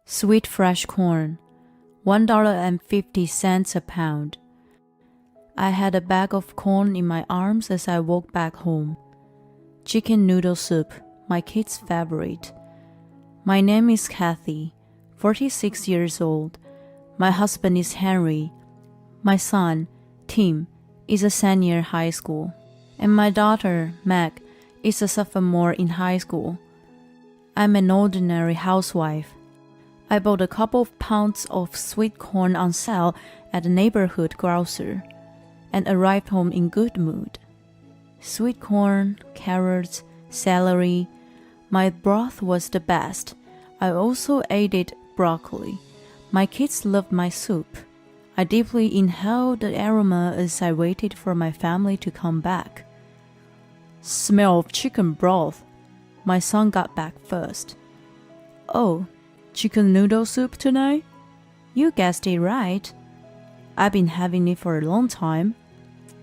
Sweet fresh corn, $1.50 a pound. I had a bag of corn in my arms as I walked back home. Chicken noodle soup, my kid's favorite. My name is Kathy, 46 years old. My husband is Henry. My son, Tim, is a senior high school. And my daughter, Meg, is a sophomore in high school. I'm an ordinary housewife. I bought a couple of pounds of sweet corn on sale at the neighborhood grocer and arrived home in good mood. Sweet corn, carrots, celery. My broth was the best. I also added broccoli. My kids loved my soup. I deeply inhaled the aroma as I waited for my family to come back. Smell of chicken broth. My son got back first. Oh, chicken noodle soup tonight? You guessed it right. I've been having it for a long time.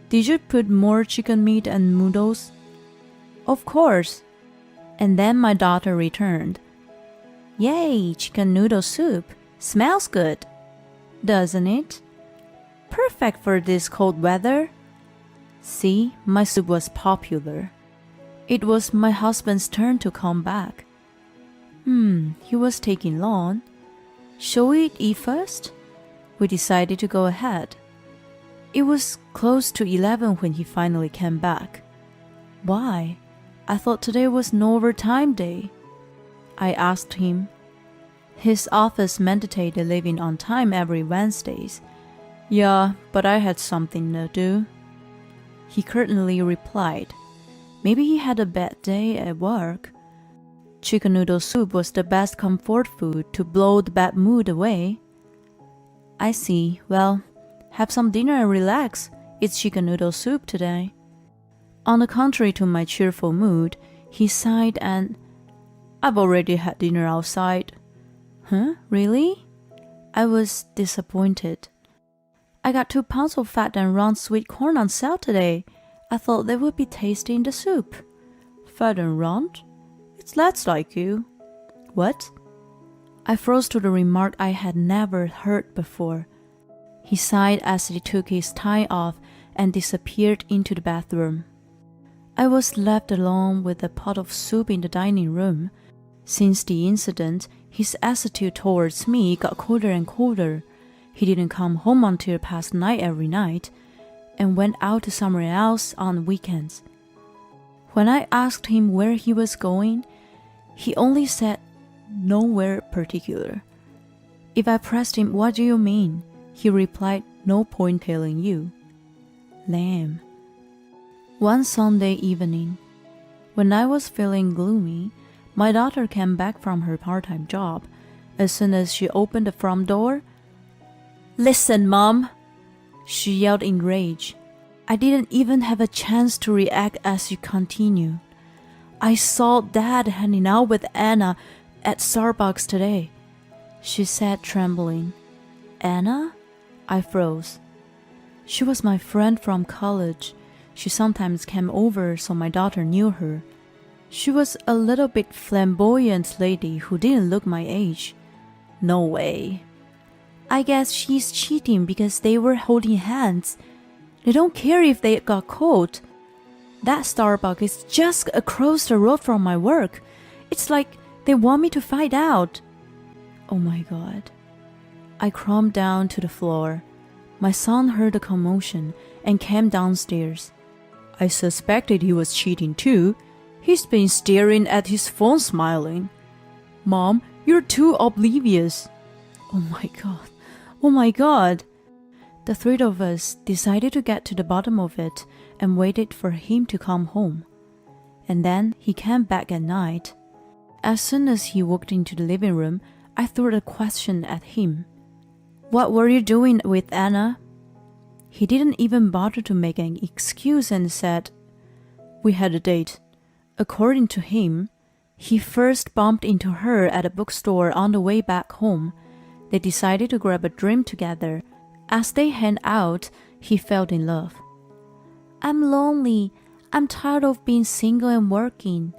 Did you put more chicken meat and noodles? Of course. And then my daughter returned. Yay, chicken noodle soup. Smells good. Doesn't it? Perfect for this cold weather. See, my soup was popular. It was my husband's turn to come back. He was taking long. Shall we eat first? We decided to go ahead. It was close to 11 when he finally came back. Why? I thought today was no overtime day. I asked him. His office mandated leaving on time every Wednesdays. Yeah, but I had something to do. He curtly replied. Maybe he had a bad day at work. Chicken noodle soup was the best comfort food to blow the bad mood away. I see. Well, have some dinner and relax. It's chicken noodle soup today. On the contrary to my cheerful mood, he sighed and, I've already had dinner outside. Huh? Really? I was disappointed. I got 2 pounds of fat and round sweet corn on sale today. I thought they would be tasty in the soup. Fat and round? That's like you. What? I froze to the remark I had never heard before. He sighed as he took his tie off and disappeared into the bathroom. I was left alone with a pot of soup in the dining room. Since the incident, his attitude towards me got colder and colder. He didn't come home until past 9 every night and went out to somewhere else on weekends. When I asked him where he was going, he only said nowhere particular. If I pressed him, what do you mean? He replied, no point telling you. Lame. One Sunday evening, when I was feeling gloomy, my daughter came back from her part-time job. As soon as she opened the front door, "Listen, Mom!" she yelled in rage. I didn't even have a chance to react as she continued. I saw Dad hanging out with Anna at Starbucks today, she said, trembling. Anna? I froze. She was my friend from college. She sometimes came over so my daughter knew her. She was a little bit flamboyant lady who didn't look my age. No way. I guess she's cheating because they were holding hands. They don't care if they got caught. That Starbucks is just across the road from my work. It's like they want me to find out. Oh my God. I crawled down to the floor. My son heard the commotion and came downstairs. I suspected he was cheating too. He's been staring at his phone smiling. Mom, you're too oblivious. Oh my God. Oh my God. The 3 of us decided to get to the bottom of it and waited for him to come home. And then he came back at night. As soon as he walked into the living room, I threw a question at him. What were you doing with Anna? He didn't even bother to make an excuse and said, We had a date. According to him, he first bumped into her at a bookstore on the way back home. They decided to grab a drink together. As they hung out, he fell in love. I'm lonely. I'm tired of being single and working.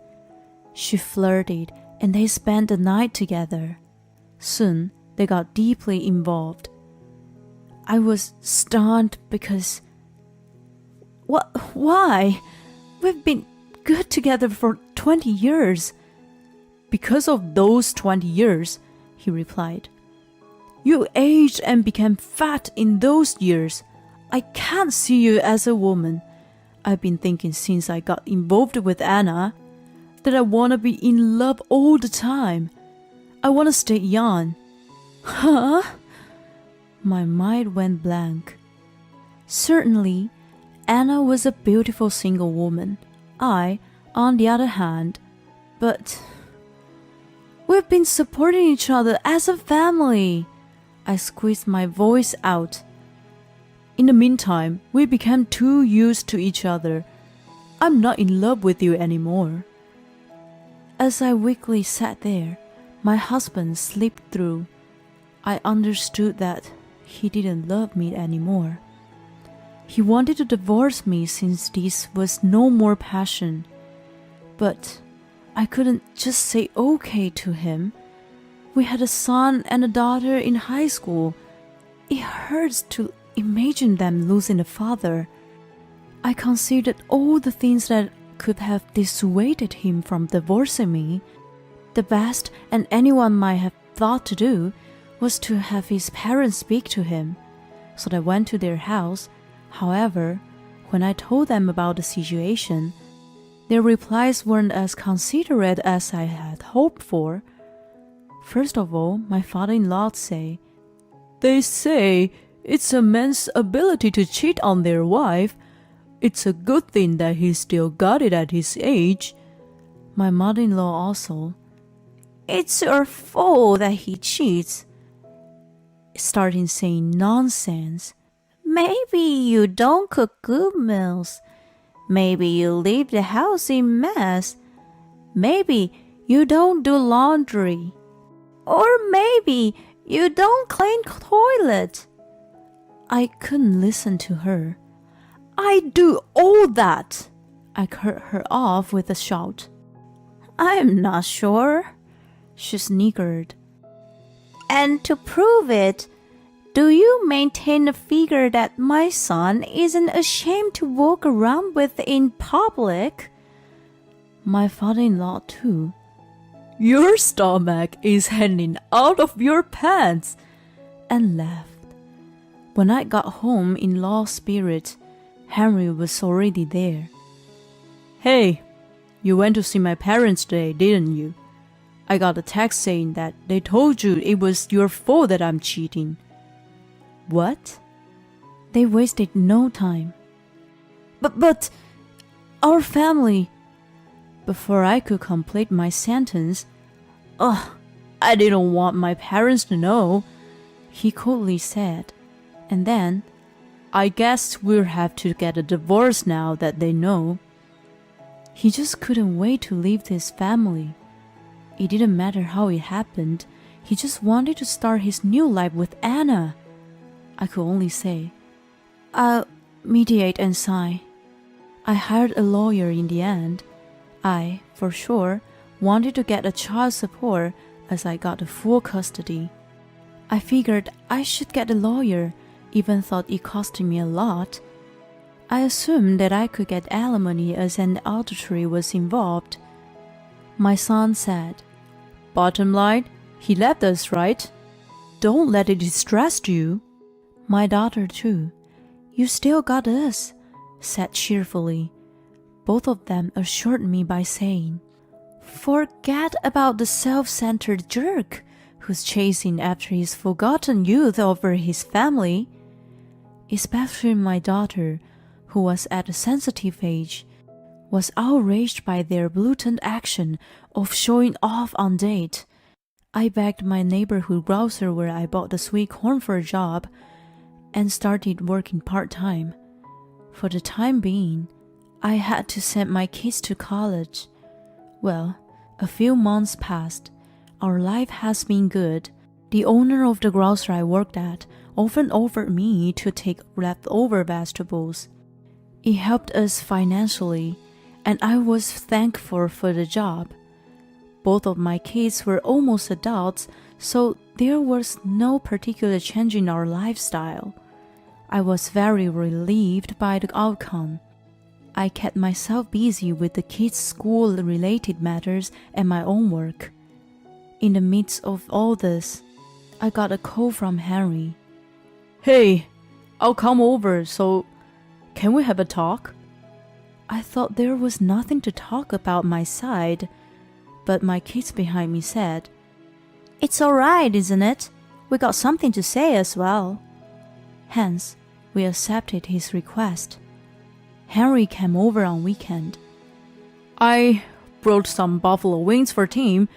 She flirted, and they spent the night together. Soon, they got deeply involved. I was stunned because... Why? We've been good together for 20 years. Because of those 20 years, he replied. You aged and became fat in those years. I can't see you as a woman. I've been thinking since I got involved with Anna that I want to be in love all the time. I want to stay young. Huh? My mind went blank. Certainly, Anna was a beautiful single woman. I, on the other hand, but... We've been supporting each other as a family. I squeezed my voice out. In the meantime, we became too used to each other. I'm not in love with you anymore. As I weakly sat there, my husband slipped through. I understood that he didn't love me anymore. He wanted to divorce me since this was no more passion. But I couldn't just say okay to him. We had a son and a daughter in high school. It hurts to imagine them losing a father. I considered all the things that could have dissuaded him from divorcing me. The best and anyone might have thought to do was to have his parents speak to him. So I went to their house. However, when I told them about the situation, their replies weren't as considerate as I had hoped for. First of all, my father-in-law said, They say it's a man's ability to cheat on their wife. It's a good thing that he still got it at his age. My mother-in-law also, It's your fault that he cheats. Starting saying nonsense. Maybe you don't cook good meals. Maybe you leave the house in mess. Maybe you don't do laundry. Or maybe you don't clean toilet. I couldn't listen to her. I do all that. I cut her off with a shout. I'm not sure. She sniggered. And to prove it, do you maintain a figure that my son isn't ashamed to walk around with in public? My father-in-law too. Your stomach is hanging out of your pants, and laughed. When I got home in low spirits, Henry was already there. Hey, you went to see my parents today, didn't you? I got a text saying that they told you it was your fault that I'm cheating. What? They wasted no time. But, our family... Before I could complete my sentence, I didn't want my parents to know, he coldly said. And then, I guess we'll have to get a divorce now that they know. He just couldn't wait to leave his family. It didn't matter how it happened, he just wanted to start his new life with Anna. I could only say, I'll mediate and sign. I hired a lawyer in the end. I, for sure, wanted to get a child support as I got the full custody. I figured I should get a lawyer, even thought it cost me a lot. I assumed that I could get alimony as an adultery was involved. My son said, Bottom line, he left us, right? Don't let it distress you. My daughter too. You still got us, said cheerfully. Both of them assured me by saying, Forget about the self-centered jerk who's chasing after his forgotten youth over his family. Especially my daughter, who was at a sensitive age, was outraged by their blatant action of showing off on date. I begged my neighborhood grocer where I bought the sweet corn for a job and started working part-time. For the time being, I had to send my kids to college. Well, a few months passed. Our life has been good. The owner of the grocery I worked at often offered me to take leftover vegetables. It helped us financially, and I was thankful for the job. Both of my kids were almost adults, so there was no particular change in our lifestyle. I was very relieved by the outcome. I kept myself busy with the kids' school-related matters and my own work. In the midst of all this, I got a call from Henry. "Hey, I'll come over, so can we have a talk?" I thought there was nothing to talk about my side, but my kids behind me said, "It's alright, isn't it? We got something to say as well." Hence, we accepted his request. Henry came over on weekend. I brought some buffalo wings for Tim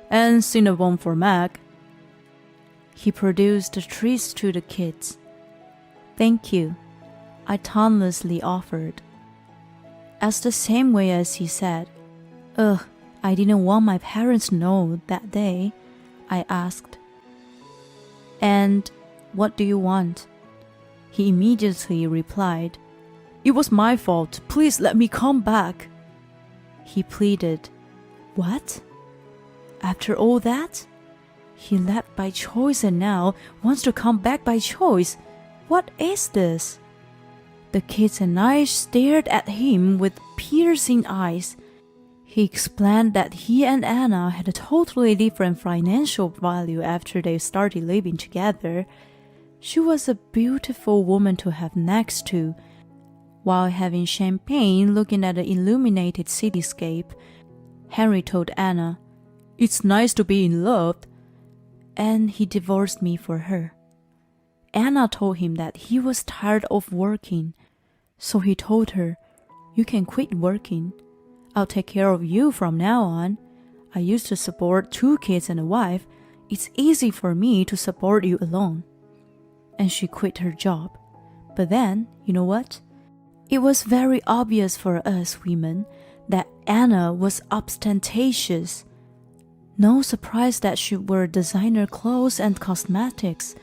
and cinnamon for Meg. He produced the treats to the kids. "Thank you," I tonelessly offered. As the same way as he said, "Ugh, I didn't want my parents to know that day," I asked, "And what do you want?" He immediately replied, "It was my fault. Please let me come back." He pleaded, "What? After all that? He left by choice and now wants to come back by choice. What is this?" The kids and I stared at him with piercing eyes. He explained that he and Anna had a totally different financial value after they started living together. She was a beautiful woman to have next to. While having champagne looking at the illuminated cityscape, Henry told Anna, "It's nice to be in love," and he divorced me for her. Anna told him that he was tired of working, so he told her, "You can quit working. I'll take care of you from now on. I used to support 2 kids and a wife. It's easy for me to support you alone." And she quit her job. But then, you know what? It was very obvious for us women that Anna was ostentatious. No surprise that she wore designer clothes and cosmetics.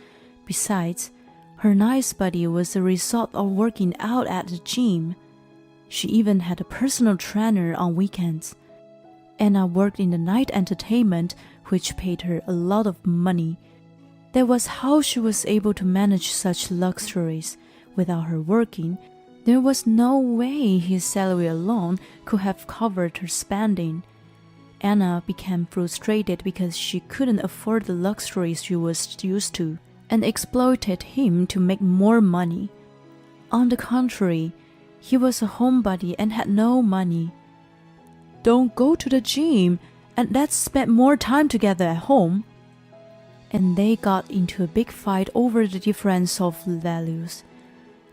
Besides, her nice body was the result of working out at the gym. She even had a personal trainer on weekends. Anna worked in the night entertainment, which paid her a lot of money. That was how she was able to manage such luxuries. Without her working, there was no way his salary alone could have covered her spending. Anna became frustrated because she couldn't afford the luxuries she was used to, and exploited him to make more money. On the contrary, he was a homebody and had no money. "Don't go to the gym, and let's spend more time together at home." And they got into a big fight over the difference of values.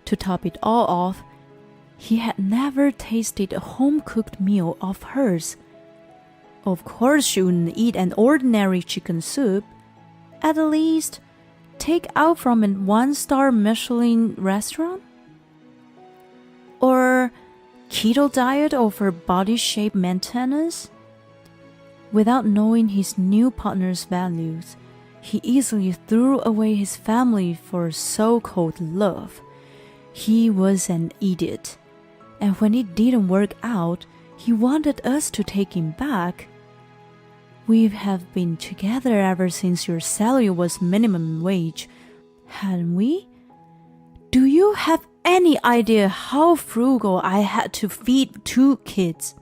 To top it all off, he had never tasted a home-cooked meal of hers. Of course she wouldn't eat an ordinary chicken soup. At least, take out from a 1-star Michelin restaurant? Or keto diet over body shape maintenance? Without knowing his new partner's values, he easily threw away his family for so-called love. He was an idiot. And when it didn't work out, he wanted us to take him back. We have been together ever since your salary was minimum wage, hadn't we? Do you have any idea how frugal I had to feed 2 kids?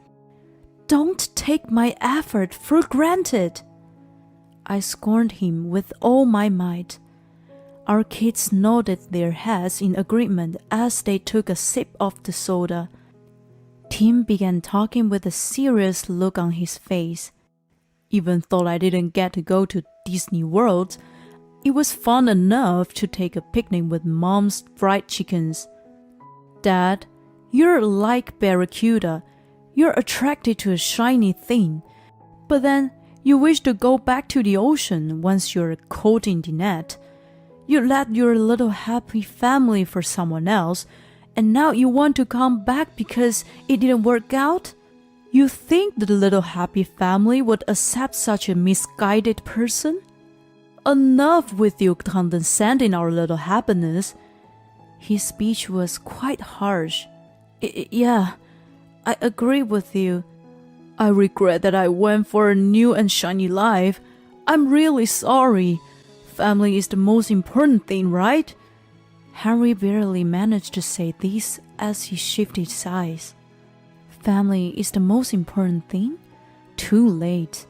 Don't take my effort for granted. I scorned him with all my might. Our kids nodded their heads in agreement as they took a sip of the soda. Tim began talking with a serious look on his face. Even though I didn't get to go to Disney World, it was fun enough to take a picnic with Mom's fried chickens. "Dad, you're like Barracuda. You're attracted to a shiny thing, but then you wish to go back to the ocean once you're caught in the net. You left your little happy family for someone else, and now you want to come back because it didn't work out? You think the little happy family would accept such a misguided person? Enough with you condescending our little happiness." His speech was quite harsh. Yeah, I agree with you. I regret that I went for a new and shiny life. I'm really sorry. Family is the most important thing, right? Henry barely managed to say this as he shifted his eyes. Family is the most important thing? Too late.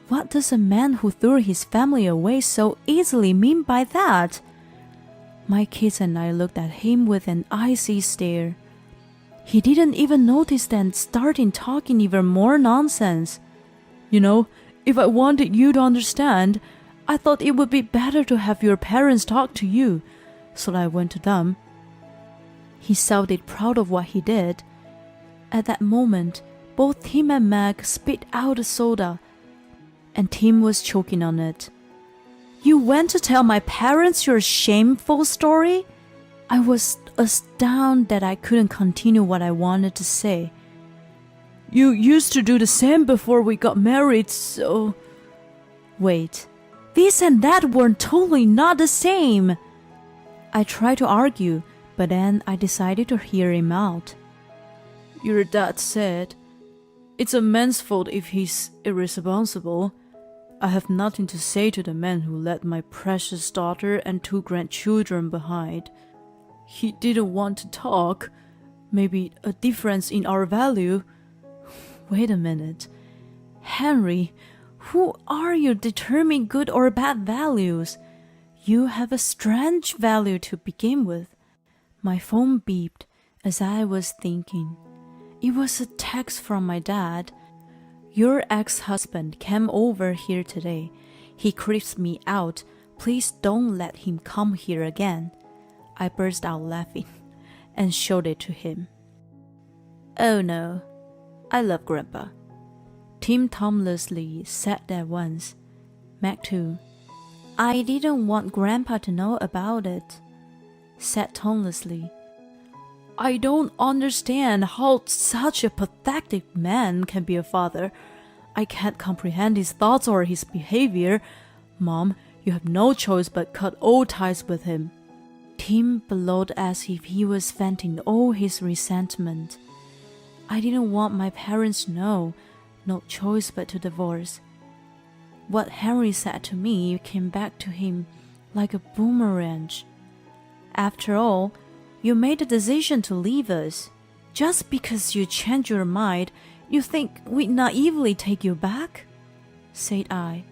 What does a man who threw his family away so easily mean by that? My kids and I looked at him with an icy stare. He didn't even notice then, starting talking even more nonsense. You know, if I wanted you to understand, I thought it would be better to have your parents talk to you, so I went to them. He sounded proud of what he did. At that moment, both Tim and Meg spit out a soda, and Tim was choking on it. You went to tell my parents your shameful story? I was astounded that I couldn't continue what I wanted to say. You used to do the same before we got married, so... Wait, this and that were totally not the same. I tried to argue, but then I decided to hear him out. Your dad said, it's a man's fault if he's irresponsible. I have nothing to say to the man who left my precious daughter and 2 grandchildren behind. He didn't want to talk. Maybe a difference in our value. Wait a minute. Henry, who are you to determine good or bad values? You have a strange value to begin with. My phone beeped as I was thinking. It was a text from my dad. Your ex-husband came over here today. He creeps me out. Please don't let him come here again. I burst out laughing and showed it to him. Oh no, I love Grandpa. Tim tonelessly said that once. Meg too. I didn't want Grandpa to know about it, said tonelessly. I don't understand how such a pathetic man can be a father. I can't comprehend his thoughts or his behavior. Mom, you have no choice but cut all ties with him. Tim bellowed as if he was venting all his resentment. I didn't want my parents to know. No choice but to divorce. What Henry said to me came back to him like a boomerang. After all, you made the decision to leave us. Just because you changed your mind, you think we'd naively take you back? Said I.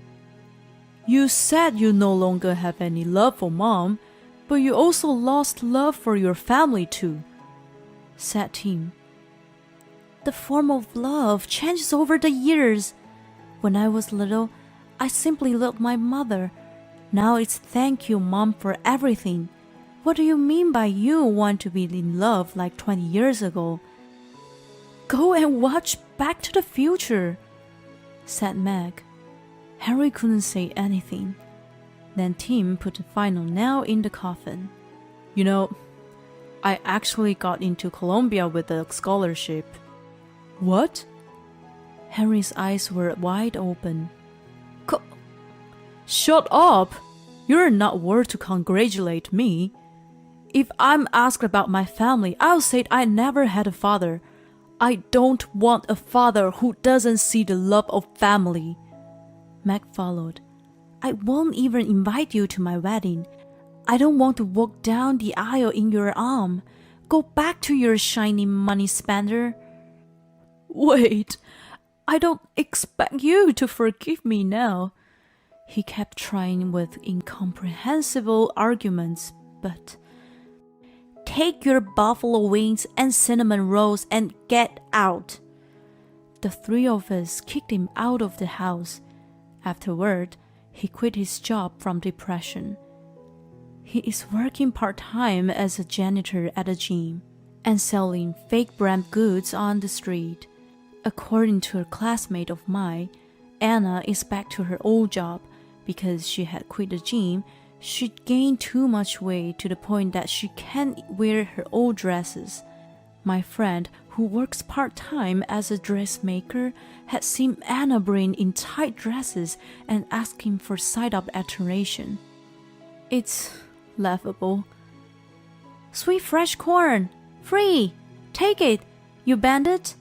You said you no longer have any love for Mom, but you also lost love for your family too, said Tim. The form of love changes over the years. When I was little, I simply loved my mother. Now it's thank you, Mom, for everything. What do you mean by you want to be in love like 20 years ago? Go and watch Back to the Future, said Meg. Henry couldn't say anything. Then Tim put a final nail in the coffin. You know, I actually got into Columbia with a scholarship. What? Henry's eyes were wide open. Shut up! You're not worth to congratulate me. If I'm asked about my family, I'll say I never had a father. I don't want a father who doesn't see the love of family. Meg followed. I won't even invite you to my wedding. I don't want to walk down the aisle in your arm. Go back to your shiny money spender. Wait, I don't expect you to forgive me now. He kept trying with incomprehensible arguments, but... Take your buffalo wings and cinnamon rolls and get out. The 3 of us kicked him out of the house. Afterward, he quit his job from depression. He is working part-time as a janitor at a gym and selling fake brand goods on the street. According to a classmate of mine, Anna is back to her old job because she had quit the gym. She gained too much weight to the point that she can't wear her old dresses. My friend, who works part-time as a dressmaker, had seen Anna bring in tight dresses and asking for side-up alteration. It's laughable. Sweet fresh corn! Free! Take it, you bandit!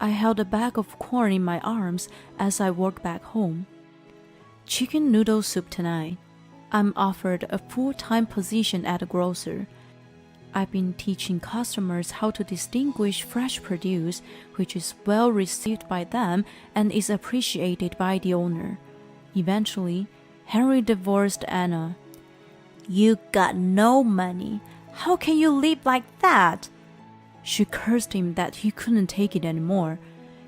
I held a bag of corn in my arms as I walked back home. chicken noodle soup tonight. I'm offered a full-time position at a grocer. I've been teaching customers how to distinguish fresh produce, which is well received by them and is appreciated by the owner. Eventually, Henry divorced Anna. You got no money. How can you live like that? She cursed him that he couldn't take it anymore.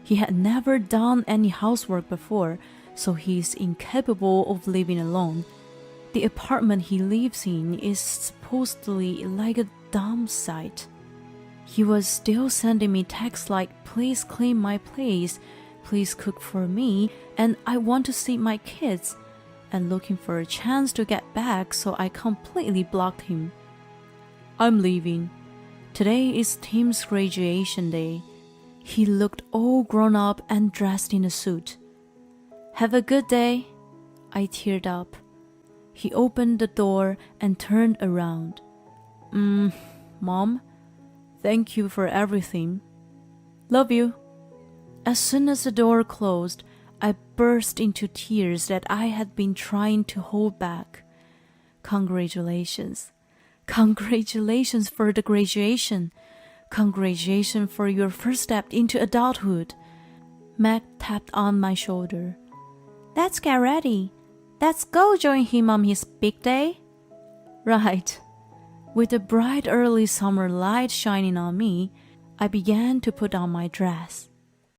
He had never done any housework before, so he is incapable of living alone. The apartment he lives in is supposedly like a dump site. He was still sending me texts like, please clean my place, please cook for me, and I want to see my kids, and looking for a chance to get back, so I completely blocked him. I'm leaving. Today is Tim's graduation day. He looked all grown up and dressed in a suit. Have a good day. I teared up. He opened the door and turned around. Mom, thank you for everything. Love you. As soon as the door closed, I burst into tears that I had been trying to hold back. Congratulations. Congratulations for the graduation. Congratulations for your first step into adulthood. Meg tapped on my shoulder. Let's get ready. Let's go join him on his big day. Right. With the bright early summer light shining on me, I began to put on my dress.